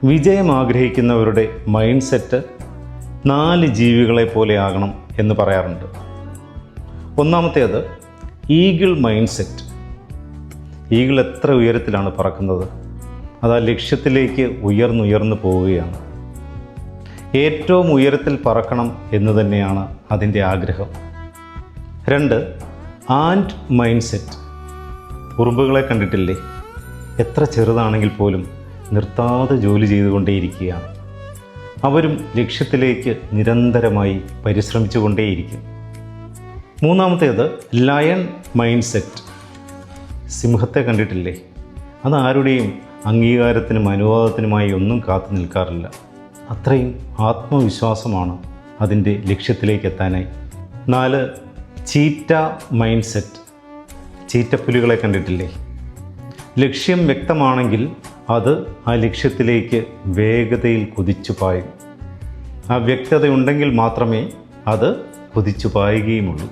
വിജയം ആഗ്രഹിക്കുന്നവരുടെ mind set 4 ജീവികളെ പോലെ ആകണം എന്ന് പറയാറുണ്ട്. ഒന്നാമത്തേത് ഈഗിൾ മൈൻഡ് സെറ്റ്. ഈഗിൾ എത്ര ഉയരത്തിലാണ് പറക്കുന്നത്, അത് ആ ലക്ഷ്യത്തിലേക്ക് ഉയർന്നുയർന്നു പോവുകയാണ്. ഏറ്റവും ഉയരത്തിൽ പറക്കണം എന്ന് തന്നെയാണ് അതിൻ്റെ ആഗ്രഹം. 2 ആൻഡ് മൈൻഡ് സെറ്റ്. ഉറുമ്പുകളെ കണ്ടിട്ടില്ലേ? എത്ര ചെറുതാണെങ്കിൽ പോലും നിർത്താതെ ജോലി ചെയ്തുകൊണ്ടേയിരിക്കുകയാണ്. അവരും ലക്ഷ്യത്തിലേക്ക് നിരന്തരമായി പരിശ്രമിച്ചുകൊണ്ടേയിരിക്കും. 3ാമത്തേത് ലയൺ മൈൻഡ് സെറ്റ്. സിംഹത്തെ കണ്ടിട്ടില്ലേ? അത് ആരുടെയും അംഗീകാരത്തിനും അനുവാദത്തിനുമായി ഒന്നും കാത്തു നിൽക്കാറില്ല. അത്രയും ആത്മവിശ്വാസമാണ് അതിൻ്റെ ലക്ഷ്യത്തിലേക്ക് എത്താനായി. 4 ചീറ്റ മൈൻഡ് സെറ്റ്. ചീറ്റപ്പുലികളെ കണ്ടിട്ടില്ലേ? ലക്ഷ്യം വ്യക്തമാണെങ്കിൽ അത് ആ ലക്ഷ്യത്തിലേക്ക് വേഗതയിൽ കുതിച്ചു പായും. ആ വ്യക്തതയുണ്ടെങ്കിൽ മാത്രമേ അത് കുതിച്ചു പായുകയുമുള്ളൂ.